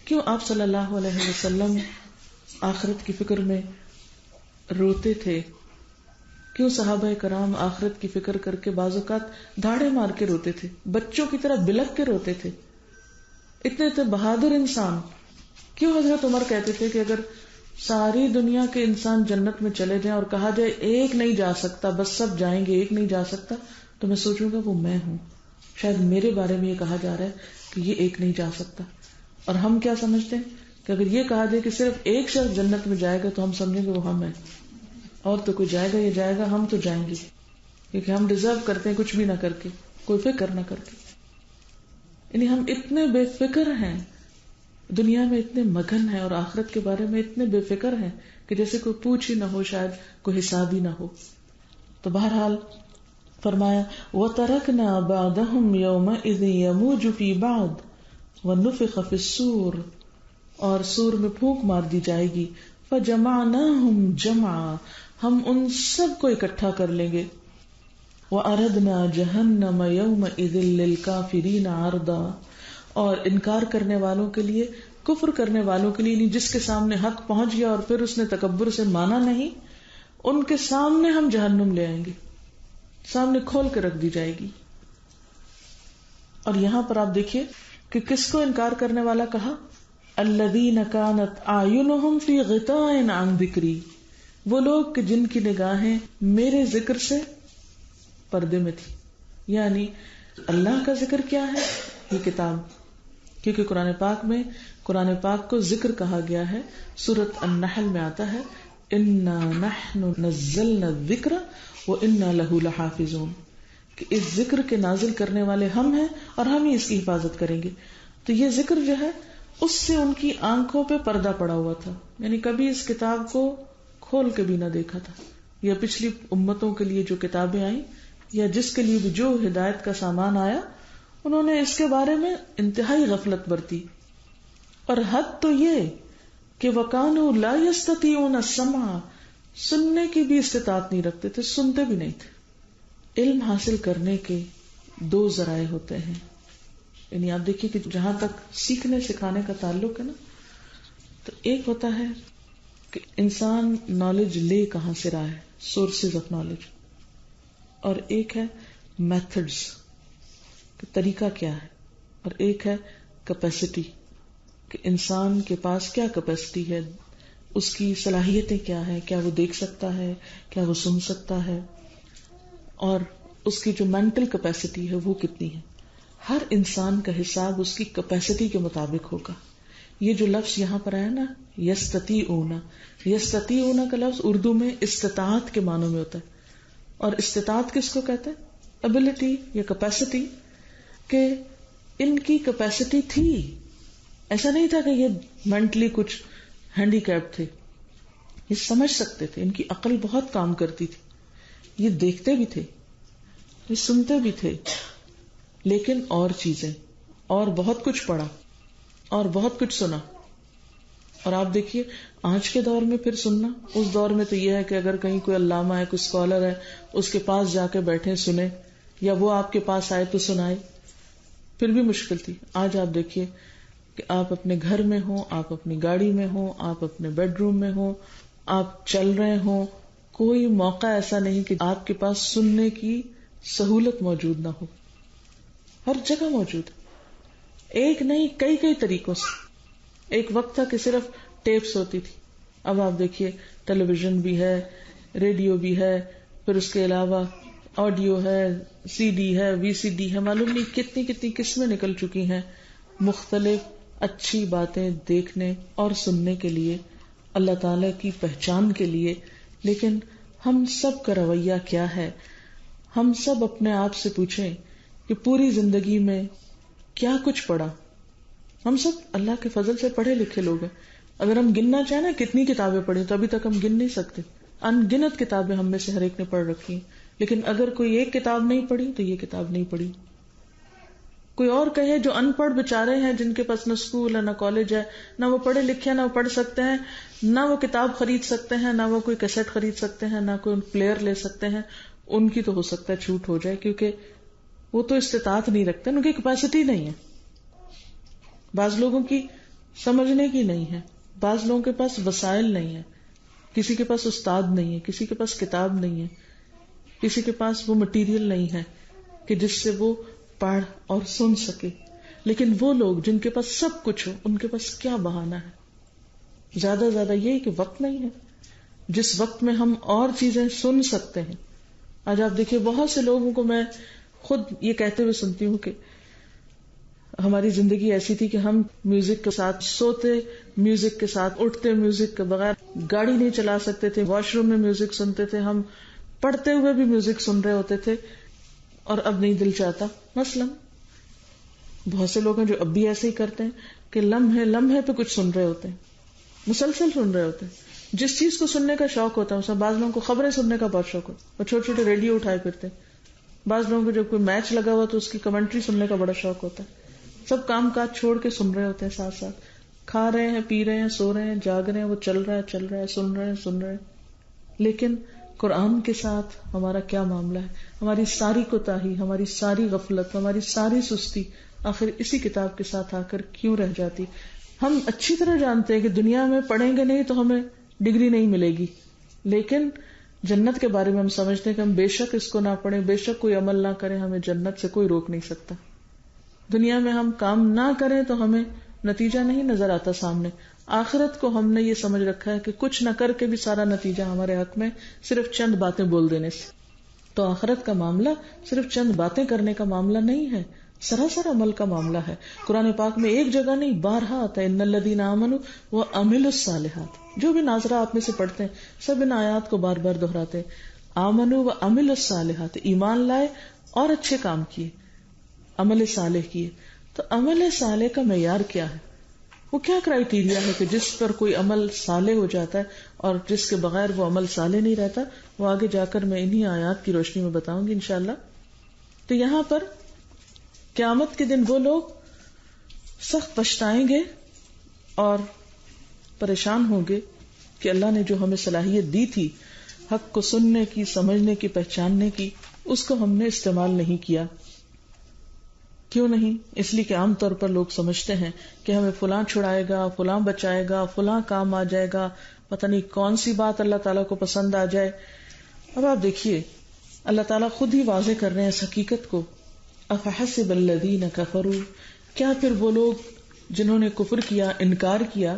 کیوں آپ صلی اللہ علیہ وسلم آخرت کی فکر میں روتے تھے؟ کیوں صحابہ کرام آخرت کی فکر کر کے بعض اوقات دھاڑے مار کے روتے تھے، بچوں کی طرح بلک کے روتے تھے؟ اتنے بہادر انسان. کیوں حضرت عمر کہتے تھے کہ اگر ساری دنیا کے انسان جنت میں چلے جائیں اور کہا جائے ایک نہیں جا سکتا، بس سب جائیں گے، ایک نہیں جا سکتا، تو میں سوچوں گا وہ میں ہوں. شاید میرے بارے میں یہ کہا جا رہا ہے کہ یہ ایک نہیں جا سکتا. اور ہم کیا سمجھتے ہیں کہ اگر یہ کہا جائے کہ صرف ایک شخص جنت میں جائے گا تو ہم سمجھیں گے وہ ہم ہیں، اور تو کوئی جائے گا یہ جائے گا، ہم تو جائیں گے، کیونکہ ہم ڈیزرو کرتے ہیں کچھ بھی نہ کر کے، کوئی فکر نہ کر کے. یعنی ہم اتنے بے فکر ہیں، دنیا میں اتنے مگن ہیں اور آخرت کے بارے میں اتنے بے فکر ہیں کہ جیسے کوئی پوچھ ہی نہ ہو، شاید کوئی حساب ہی نہ ہو. تو بہرحال فرمایا وَتَرَكْنَا بَعْدَهُمْ يَوْمَئِذٍ يَمُوجُ فِي بَعْضٍ وَنُفِخَ فِي الصُّورِ، اور سور میں پھونک مار دی جائے گی. فَجَمَعْنَاهُمْ جَمْعًا، ہم ان سب کو اکٹھا کر لیں گے. وَأَرَدْنَا جَهَنَّمَ يَوْمَئِذٍ لِلْكَافِرِينَ عَرْضًا، اور انکار کرنے والوں کے لیے، کفر کرنے والوں کے لیے، جس کے سامنے حق پہنچ گیا اور پھر اس نے تکبر سے مانا نہیں، ان کے سامنے ہم جہنم لے آئیں گے، سامنے کھول کے رکھ دی جائے گی. اور یہاں پر آپ دیکھیے کہ کس کو انکار کرنے والا کہا؟ الذین کانت اعینہم فی غطاء عن ذکری، وہ لوگ کہ جن کی نگاہیں میرے ذکر سے پردے میں تھی. یعنی اللہ کا ذکر کیا ہے؟ یہ کتاب. کیونکہ قرآن پاک کو ذکر کہا گیا ہے. سورۃ النحل میں آتا ہے انا نحن نزلنا الذکر وانا لہ لحافظون، کہ اس ذکر کے نازل کرنے والے ہم ہیں اور ہم ہی اس کی حفاظت کریں گے. تو یہ ذکر جو ہے اس سے ان کی آنکھوں پہ پردہ پڑا ہوا تھا، یعنی کبھی اس کتاب کو کھول کے بھی نہ دیکھا تھا. یا پچھلی امتوں کے لیے جو کتابیں آئیں یا جس کے لیے بھی جو ہدایت کا سامان آیا، انہوں نے اس کے بارے میں انتہائی غفلت برتی. اور حد تو یہ کہ وَكَانُوا لَا يَسْتَطِيعُونَ السَّمْعَ، سننے کی بھی استطاعت نہیں رکھتے تھے، سنتے بھی نہیں تھے. علم حاصل کرنے کے 2 ذرائع ہوتے ہیں. یعنی آپ دیکھیے کہ جہاں تک سیکھنے سکھانے کا تعلق ہے نا، تو ایک ہوتا ہے کہ انسان نالج لے کہاں سے رہا ہے، سورسز آف نالج، اور ایک ہے میتھڈز، کہ طریقہ کیا ہے، اور ایک ہے کیپیسٹی، کہ انسان کے پاس کیا کیپیسٹی ہے، اس کی صلاحیتیں کیا ہے، کیا وہ دیکھ سکتا ہے، کیا وہ سن سکتا ہے، اور اس کی جو مینٹل کیپیسٹی ہے وہ کتنی ہے. ہر انسان کا حساب اس کی کیپیسٹی کے مطابق ہوگا. یہ جو لفظ یہاں پر آیا نا یستطیعون، یستطیعون کا لفظ اردو میں استطاعت کے معنوں میں ہوتا ہے. اور استطاعت کس کو کہتے ہیں؟ ابیلٹی یا کیپیسٹی، کہ ان کی کیپیسٹی تھی. ایسا نہیں تھا کہ یہ مینٹلی کچھ ہینڈی کیپ تھے. یہ سمجھ سکتے تھے، ان کی عقل بہت کام کرتی تھی، یہ دیکھتے بھی تھے، یہ سنتے بھی تھے، لیکن اور چیزیں، اور بہت کچھ پڑھا اور بہت کچھ سنا. اور آپ دیکھیے آج کے دور میں پھر سننا، اس دور میں تو یہ ہے کہ اگر کہیں کوئی علامہ ہے، کوئی اسکالر ہے، اس کے پاس جا کے بیٹھے سنیں، یا وہ آپ کے پاس آئے تو سنائے، پھر بھی مشکل تھی. آج آپ دیکھیے کہ آپ اپنے گھر میں ہوں، آپ اپنی گاڑی میں ہوں، آپ اپنے بیڈ روم میں ہوں، آپ چل رہے ہوں، کوئی موقع ایسا نہیں کہ آپ کے پاس سننے کی سہولت موجود نہ ہو. ہر جگہ موجود ہے، ایک نہیں کئی طریقوں سے. ایک وقت تھا کہ صرف ٹیپس ہوتی تھی، اب آپ دیکھیے ٹیلی ویژن بھی ہے، ریڈیو بھی ہے، پھر اس کے علاوہ آڈیو ہے، سی ڈی ہے، وی سی ڈی ہے، معلوم نہیں کتنی قسمیں نکل چکی ہیں مختلف اچھی باتیں دیکھنے اور سننے کے لیے، اللہ تعالی کی پہچان کے لیے. لیکن ہم سب کا رویہ کیا ہے؟ ہم سب اپنے آپ سے پوچھیں کہ پوری زندگی میں کیا کچھ پڑھا؟ ہم سب اللہ کے فضل سے پڑھے لکھے لوگ ہیں. اگر ہم گننا چاہیں نا کتنی کتابیں پڑھی تو ابھی تک ہم گن نہیں سکتے. ان گنت کتابیں ہم میں سے ہر ایک نے پڑھ رکھی ہیں، لیکن اگر کوئی ایک کتاب نہیں پڑھی تو یہ کتاب نہیں پڑھی. کوئی اور کہے جو ان پڑھ بیچارے ہیں، جن کے پاس نہ اسکول ہے نہ کالج ہے، نہ وہ پڑھے لکھے ہیں، نہ وہ پڑھ سکتے ہیں، نہ وہ کتاب خرید سکتے ہیں، نہ وہ کوئی کیسٹ خرید سکتے ہیں، نہ کوئی پلیئر لے سکتے ہیں، ان کی تو ہو سکتا ہے چھوٹ ہو جائے، کیونکہ وہ تو استطاعت نہیں رکھتے، ان کی کیپیسٹی نہیں ہے. بعض لوگوں کی سمجھنے کی نہیں ہے، بعض لوگوں کے پاس وسائل نہیں ہے، کسی کے پاس استاد نہیں ہے، کسی کے پاس کتاب نہیں ہے، کسی کے پاس وہ مٹیریل نہیں ہے کہ جس سے وہ پڑھ اور سن سکے. لیکن وہ لوگ جن کے پاس سب کچھ ہو، ان کے پاس کیا بہانہ ہے؟ زیادہ یہ کہ وقت نہیں ہے جس وقت میں ہم اور چیزیں سن سکتے ہیں. آج آپ دیکھیے بہت سے لوگوں کو میں خود یہ کہتے ہوئے سنتی ہوں کہ ہماری زندگی ایسی تھی کہ ہم میوزک کے ساتھ سوتے، میوزک کے ساتھ اٹھتے، میوزک کے بغیر گاڑی نہیں چلا سکتے تھے، واش روم میں میوزک سنتے تھے، ہم پڑھتے ہوئے بھی میوزک سن رہے ہوتے تھے، اور اب نہیں دل چاہتا. مثلا بہت سے لوگ ہیں جو اب بھی ایسے ہی کرتے ہیں کہ لمحے پہ کچھ سن رہے ہوتے ہیں، مسلسل سن رہے ہوتے ہیں. جس چیز کو سننے کا شوق ہوتا ہے، بعض لوگوں کو خبریں سننے کا بہت شوق ہوتا ہے، اور چھوٹے چھوٹے ریڈیو اٹھائے پھرتے ہیں. بعض لوگوں کو جب کوئی میچ لگا ہوا تو اس کی کمنٹری سننے کا بڑا شوق ہوتا ہے. سب کام کاج چھوڑ کے سن رہے ہوتے ہیں، ساتھ ساتھ کھا رہے ہیں، پی رہے ہیں، سو رہے ہیں، جاگ رہے ہیں، وہ چل رہا ہے، سن رہے ہیں. لیکن قرآن کے ساتھ ہمارا کیا معاملہ ہے؟ ہماری ساری کوتاہی، ہماری ساری غفلت، ہماری ساری سستی آخر اسی کتاب کے ساتھ آ کر کیوں رہ جاتی؟ ہم اچھی طرح جانتے ہیں کہ دنیا میں پڑھیں گے نہیں تو ہمیں ڈگری نہیں ملے گی، لیکن جنت کے بارے میں ہم سمجھتے ہیں کہ ہم بے شک اس کو نہ پڑھیں، بے شک کوئی عمل نہ کریں، ہمیں جنت سے کوئی روک نہیں سکتا. دنیا میں ہم کام نہ کریں تو ہمیں نتیجہ نہیں نظر آتا سامنے. آخرت کو ہم نے یہ سمجھ رکھا ہے کہ کچھ نہ کر کے بھی سارا نتیجہ ہمارے حق میں، صرف چند باتیں بول دینے سے. تو آخرت کا معاملہ صرف چند باتیں کرنے کا معاملہ نہیں ہے، سراسر عمل کا معاملہ ہے. قرآن پاک میں ایک جگہ نہیں، بارہا آتا ہے ان الذین آمنوا وعملوا الصالحات. جو بھی ناظرہ آپ میں سے پڑھتے ہیں سب ان آیات کو بار بار دہراتے ہیں. آمنوا وعملوا الصالحات، ایمان لائے اور اچھے کام کیے، عمل صالح کیے. تو عمل صالح کا معیار کیا ہے؟ وہ کیا کرائیٹیریا ہے کہ جس پر کوئی عمل صالح ہو جاتا ہے اور جس کے بغیر وہ عمل صالح نہیں رہتا؟ وہ آگے جا کر میں انہی آیات کی روشنی میں بتاؤں گی انشاءاللہ. تو یہاں پر قیامت کے دن وہ لوگ سخت پچھتائیں گے اور پریشان ہوں گے کہ اللہ نے جو ہمیں صلاحیت دی تھی حق کو سننے کی، سمجھنے کی، پہچاننے کی، اس کو ہم نے استعمال نہیں کیا. کیوں نہیں؟ اس لیے کہ عام طور پر لوگ سمجھتے ہیں کہ ہمیں فلاں چھڑائے گا، فلاں بچائے گا، فلاں کام آ جائے گا، پتہ نہیں کون سی بات اللہ تعالیٰ کو پسند آ جائے. اب آپ دیکھیے اللہ تعالیٰ خود ہی واضح کر رہے ہیں اس حقیقت کو. افحسب الذین کفروا، کیا پھر وہ لوگ جنہوں نے کفر کیا، انکار کیا،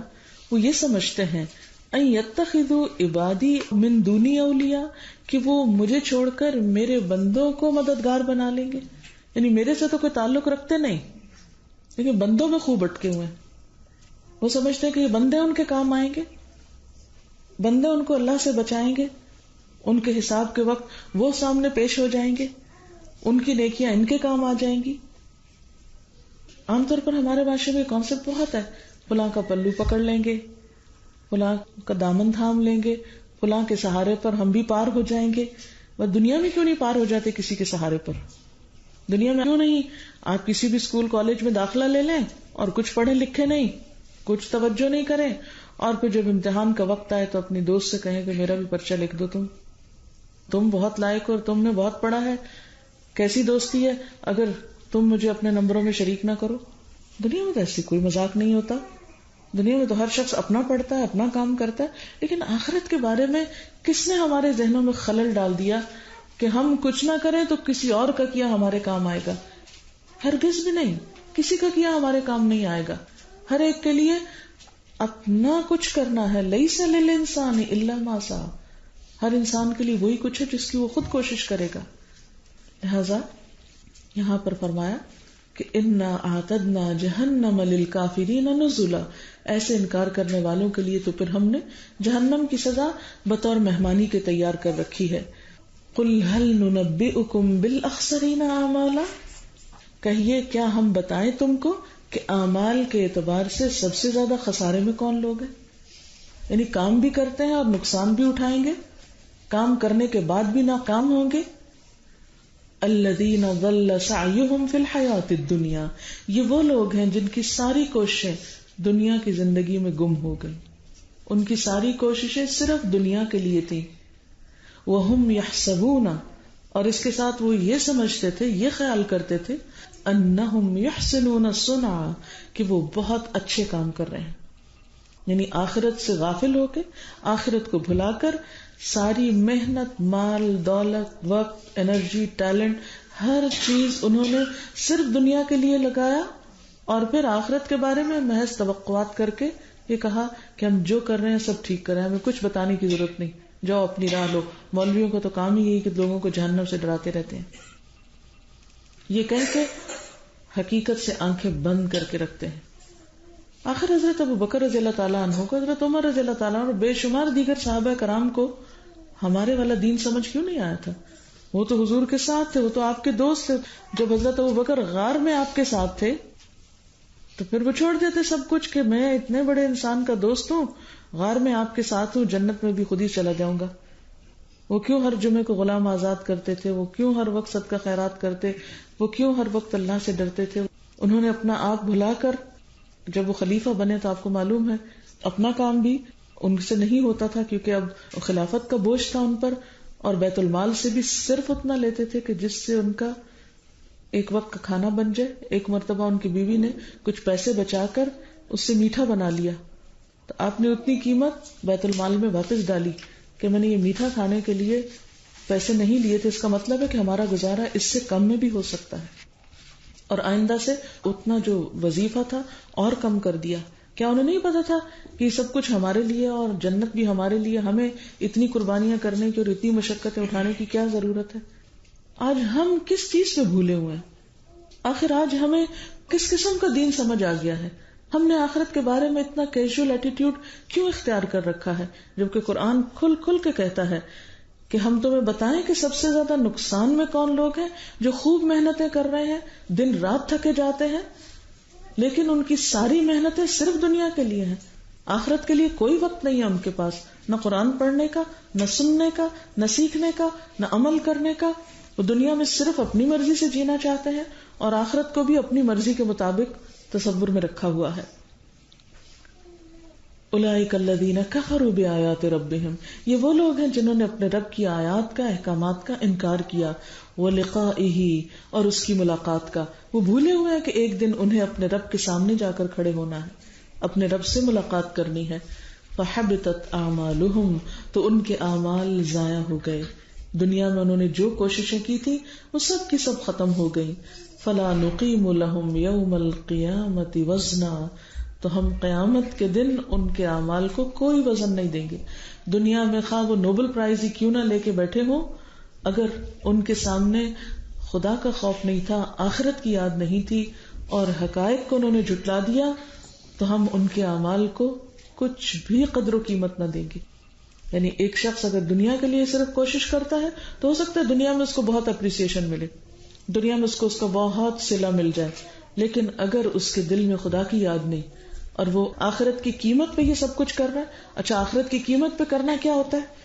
وہ یہ سمجھتے ہیں ان یتخذوا عبادی من دونی اولیاء، کہ وہ مجھے چھوڑ کر میرے بندوں کو مددگار بنا لیں گے. یعنی میرے سے تو کوئی تعلق رکھتے نہیں لیکن بندوں میں خوب اٹکے ہوئے ہیں. وہ سمجھتے ہیں کہ یہ بندے ان کے کام آئیں گے، بندے ان کو اللہ سے بچائیں گے، ان کے حساب کے وقت وہ سامنے پیش ہو جائیں گے، ان کی نیکیاں ان کے کام آ جائیں گی. عام طور پر ہمارے معاشرے میں کانسیپٹ بہت ہے، فلاں کا پلو پکڑ لیں گے، فلاں کا دامن تھام لیں گے، فلاں کے سہارے پر ہم بھی پار ہو جائیں گے. وہ دنیا میں کیوں نہیں پار ہو جاتے کسی کے سہارے پر؟ دنیا میں کیوں نہیں آپ کسی بھی اسکول کالج میں داخلہ لے لیں اور کچھ پڑھے لکھے نہیں، کچھ توجہ نہیں کریں، اور پھر جب امتحان کا وقت آئے تو اپنی دوست سے کہیں کہ میرا بھی پرچہ لکھ دو، تم بہت لائق ہو اور تم نے بہت پڑھا ہے. کیسی دوستی ہے اگر تم مجھے اپنے نمبروں میں شریک نہ کرو؟ دنیا میں تو ایسی کوئی مذاق نہیں ہوتا. دنیا میں تو ہر شخص اپنا پڑھتا ہے، اپنا کام کرتا ہے. لیکن آخرت کے بارے میں کس نے ہمارے ذہنوں میں خلل ڈال دیا کہ ہم کچھ نہ کریں تو کسی اور کا کیا ہمارے کام آئے گا؟ ہرگز بھی نہیں، کسی کا کیا ہمارے کام نہیں آئے گا. ہر ایک کے لیے اپنا کچھ کرنا ہے. لیس للانسان الا ما سعى. ہر انسان کے لیے وہی کچھ ہے جس کی وہ خود کوشش کرے گا. لہذا یہاں پر فرمایا کہ انا اعتدنا جہنم للکافرین نزلا. ایسے انکار کرنے والوں کے لیے تو پھر ہم نے جہنم کی سزا بطور مہمانی کے تیار کر رکھی ہے. قل هل ننبئکم بالاخسرین اعمالا. کہیے کیا ہم بتائیں تم کو کہ اعمال کے اعتبار سے سب سے زیادہ خسارے میں کون لوگ ہیں؟ یعنی کام بھی کرتے ہیں اور نقصان بھی اٹھائیں گے، کام کرنے کے بعد بھی ناکام ہوں گے. الذین ضل سعیہم فی الحیات الدنیا. یہ وہ لوگ ہیں جن کی ساری کوششیں دنیا کی زندگی میں گم ہو گئی. ان کی ساری کوششیں صرف دنیا کے لیے تھی. وہم یحسبون، اور اس کے ساتھ وہ یہ سمجھتے تھے، یہ خیال کرتے تھے، انہم یحسنون صنعا، کہ وہ بہت اچھے کام کر رہے ہیں. یعنی آخرت سے غافل ہو کے، آخرت کو بھلا کر ساری محنت، مال، دولت، وقت، انرجی، ٹیلنٹ، ہر چیز انہوں نے صرف دنیا کے لیے لگایا، اور پھر آخرت کے بارے میں محض توقعات کر کے یہ کہا کہ ہم جو کر رہے ہیں سب ٹھیک کر رہے ہیں، ہمیں کچھ بتانے کی ضرورت نہیں، جاؤ اپنی راہ لو. مولویوں کو تو کام ہی یہی کہ لوگوں کو جہنم سے ڈراتے رہتے ہیں. یہ کہہ کے حقیقت سے آنکھیں بند کر کے رکھتے ہیں. آخر حضرت ابو بکر رضی اللہ تعالیٰ عنہ کو، حضرت عمر رضی اللہ تعالیٰ عنہ اور بے شمار دیگر صحابہ کرام کو ہمارے والا دین سمجھ کیوں نہیں آیا تھا؟ وہ تو حضور کے ساتھ تھے، وہ تو آپ کے دوست تھے. جب حضرت ابو بکر غار میں آپ کے ساتھ تھے تو پھر وہ چھوڑ دیتے سب کچھ کہ میں اتنے بڑے انسان کا دوست ہوں، غار میں آپ کے ساتھ ہوں، جنت میں بھی خود ہی چلا جاؤں گا. وہ کیوں ہر جمعے کو غلام آزاد کرتے تھے؟ وہ کیوں ہر وقت صدقہ خیرات کرتے؟ وہ کیوں ہر وقت اللہ سے ڈرتے تھے؟ انہوں نے اپنا آپ بھلا کر جب وہ خلیفہ بنے تو آپ کو معلوم ہے اپنا کام بھی ان سے نہیں ہوتا تھا، کیونکہ اب خلافت کا بوجھ تھا ان پر، اور بیت المال سے بھی صرف اتنا لیتے تھے کہ جس سے ان کا ایک وقت کا کھانا بن جائے. ایک مرتبہ ان کی بیوی نے کچھ پیسے بچا کر اس سے میٹھا بنا لیا تو آپ نے اتنی قیمت بیت المال میں واپس ڈالی کہ میں نے یہ میٹھا کھانے کے لیے پیسے نہیں لیے تھے، اس کا مطلب ہے کہ ہمارا گزارا اس سے کم میں بھی ہو سکتا ہے. اور آئندہ سے اتنا جو وظیفہ تھا اور کم کر دیا. کیا انہیں نہیں پتا تھا کہ یہ سب کچھ ہمارے لیے اور جنت بھی ہمارے لیے، ہمیں اتنی قربانیاں کرنے کی اور اتنی مشقتیں اٹھانے کی کیا ضرورت ہے؟ آج ہم کس چیز میں بھولے ہوئے ہیں؟ آخر آج ہمیں کس قسم کا دین سمجھ آ گیا ہے؟ ہم نے آخرت کے بارے میں اتنا کیجول ایٹیٹیوڈ کیوں اختیار کر رکھا ہے، جبکہ قرآن کھل کھل کے کہتا ہے کہ ہم تمہیں بتائیں کہ سب سے زیادہ نقصان میں کون لوگ ہیں؟ جو خوب محنتیں کر رہے ہیں، دن رات تھکے جاتے ہیں، لیکن ان کی ساری محنتیں صرف دنیا کے لیے ہیں. آخرت کے لیے کوئی وقت نہیں ہے ان کے پاس، نہ قرآن پڑھنے کا، نہ سننے کا، نہ سیکھنے کا، نہ عمل کرنے کا. وہ دنیا میں صرف اپنی مرضی سے جینا چاہتے ہیں اور آخرت کو بھی اپنی مرضی کے مطابق تصور میں رکھا ہوا ہے. اولئک الذین کفروا بآیات ربہم. یہ وہ لوگ ہیں جنہوں نے اپنے رب کی آیات کا، احکامات کا انکار کیا. ولقائہ، اور اس کی ملاقات کا. وہ بھولے ہوئے ہیں کہ ایک دن انہیں اپنے رب کے سامنے جا کر کھڑے ہونا ہے، اپنے رب سے ملاقات کرنی ہے. فحبطت اعمالہم، تو ان کے اعمال ضائع ہو گئے. دنیا میں انہوں نے جو کوششیں کی تھی وہ سب کی سب ختم ہو گئی. فلا نقیم لہم یوم القیامۃ وزنا، تو ہم قیامت کے دن ان کے اعمال کو کوئی وزن نہیں دیں گے. دنیا میں خواہ وہ نوبل پرائز ہی کیوں نہ لے کے بیٹھے ہوں، اگر ان کے سامنے خدا کا خوف نہیں تھا، آخرت کی یاد نہیں تھی اور حقائق کو انہوں نے جھٹلا دیا، تو ہم ان کے اعمال کو کچھ بھی قدر و قیمت نہ دیں گے. یعنی ایک شخص اگر دنیا کے لیے صرف کوشش کرتا ہے تو ہو سکتا ہے دنیا میں اس کو بہت اپریسیشن ملے، دنیا میں اس کو اس کا بہت صلہ مل جائے، لیکن اگر اس کے دل میں خدا کی یاد نہیں اور وہ آخرت کی قیمت پہ یہ سب کچھ کر رہا ہے. اچھا آخرت کی قیمت پہ کرنا کیا ہوتا ہے؟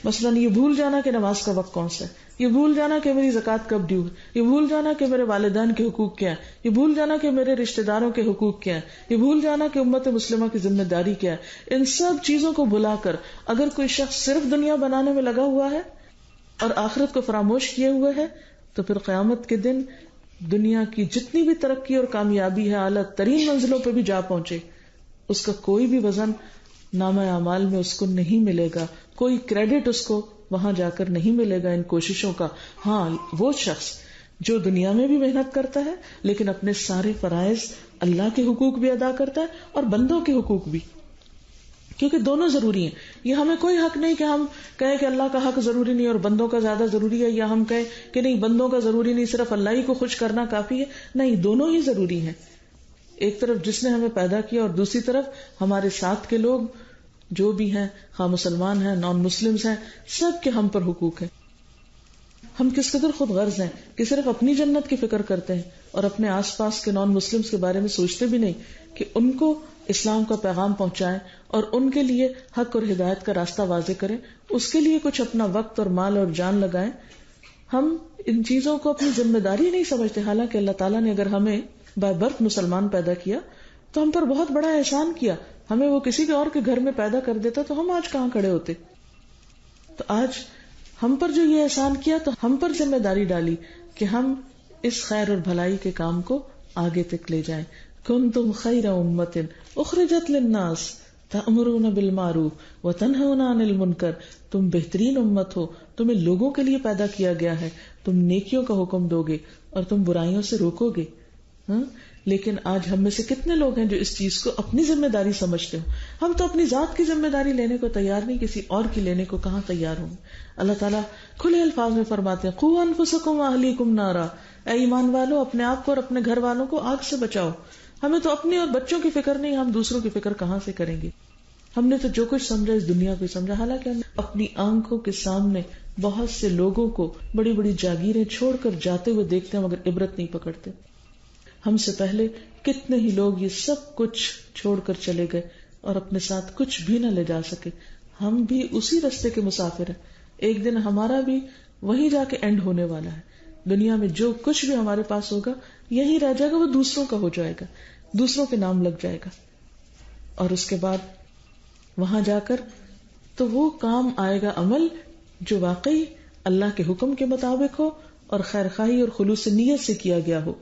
مثلاً یہ بھول جانا کہ نماز کا وقت کون سا ہے، یہ بھول جانا کہ میری زکوٰۃ کب ڈیو ہے، یہ بھول جانا کہ میرے والدین کے حقوق کیا ہے، یہ بھول جانا کہ میرے رشتہ داروں کے حقوق کیا ہے، یہ بھول جانا کہ امت مسلمہ کی ذمہ داری کیا ہے. ان سب چیزوں کو بھلا کر اگر کوئی شخص صرف دنیا بنانے میں لگا ہوا ہے اور آخرت کو فراموش کیے ہوئے ہے، تو پھر قیامت کے دن دنیا کی جتنی بھی ترقی اور کامیابی ہے اعلیٰ ترین منزلوں پہ بھی جا پہنچے، اس کا کوئی بھی وزن نامہ اعمال میں اس کو نہیں ملے گا، کوئی کریڈٹ اس کو وہاں جا کر نہیں ملے گا ان کوششوں کا. ہاں وہ شخص جو دنیا میں بھی محنت کرتا ہے لیکن اپنے سارے فرائض اللہ کے حقوق بھی ادا کرتا ہے اور بندوں کے حقوق بھی، کیونکہ دونوں ضروری ہیں. یہ ہمیں کوئی حق نہیں کہ ہم کہیں کہ اللہ کا حق ضروری نہیں اور بندوں کا زیادہ ضروری ہے، یا ہم کہیں کہ نہیں بندوں کا ضروری نہیں صرف اللہ ہی کو خوش کرنا کافی ہے. نہیں، دونوں ہی ضروری ہیں. ایک طرف جس نے ہمیں پیدا کیا اور دوسری طرف ہمارے ساتھ کے لوگ جو بھی ہیں، خواہ مسلمان ہیں نان مسلمز ہیں، سب کے ہم پر حقوق ہیں. ہم کس قدر خود غرض ہیں کہ صرف اپنی جنت کی فکر کرتے ہیں اور اپنے آس پاس کے نان مسلمز کے بارے میں سوچتے بھی نہیں کہ ان کو اسلام کا پیغام پہنچائیں اور ان کے لیے حق اور ہدایت کا راستہ واضح کریں، اس کے لیے کچھ اپنا وقت اور مال اور جان لگائیں. ہم ان چیزوں کو اپنی ذمہ داری نہیں سمجھتے، حالانکہ اللہ تعالیٰ نے اگر ہمیں بائی برتھ مسلمان پیدا کیا تو ہم پر بہت بڑا احسان کیا. ہمیں وہ کسی کے اور کے گھر میں پیدا کر دیتا تو ہم آج کہاں کھڑے ہوتے. تو آج ہم پر جو یہ احسان کیا تو ہم پر ذمہ داری ڈالی کہ ہم اس خیر اور بھلائی کے کام کو آگے تک لے جائیں. کنتم خیر امۃ اخرجت للناس تأمرون بالمعروف وتنہون عن المنکر. تم بہترین امت ہو، تمہیں لوگوں کے لیے پیدا کیا گیا ہے، تم نیکیوں کا حکم دو گے اور تم برائیوں سے روکو گے. لیکن آج ہم میں سے کتنے لوگ ہیں جو اس چیز کو اپنی ذمہ داری سمجھتے ہو؟ ہم تو اپنی ذات کی ذمہ داری لینے کو تیار نہیں، کسی اور کی لینے کو کہاں تیار ہوں. اللہ تعالیٰ کھلے الفاظ میں فرماتے ہیں قوا انفسکم واہلیکم نارا، اے ایمان والو اپنے آپ کو اور اپنے گھر والوں کو آگ سے بچاؤ. ہمیں تو اپنی اور بچوں کی فکر نہیں، ہم دوسروں کی فکر کہاں سے کریں گے؟ ہم نے تو جو کچھ سمجھا اس دنیا کو سمجھا، حالانکہ ہم اپنی آنکھوں کے سامنے بہت سے لوگوں کو بڑی بڑی جاگیریں چھوڑ کر جاتے ہوئے دیکھتے ہیں مگر عبرت نہیں پکڑتے. ہم سے پہلے کتنے ہی لوگ یہ سب کچھ چھوڑ کر چلے گئے اور اپنے ساتھ کچھ بھی نہ لے جا سکے. ہم بھی اسی رستے کے مسافر ہیں، ایک دن ہمارا بھی وہیں جا کے اینڈ ہونے والا ہے. دنیا میں جو کچھ بھی ہمارے پاس ہوگا یہی رہ جائے گا، وہ دوسروں کا ہو جائے گا، دوسروں کے نام لگ جائے گا. اور اس کے بعد وہاں جا کر تو وہ کام آئے گا عمل جو واقعی اللہ کے حکم کے مطابق ہو اور خیر خواہی اور خلوص نیت سے کیا گیا ہو.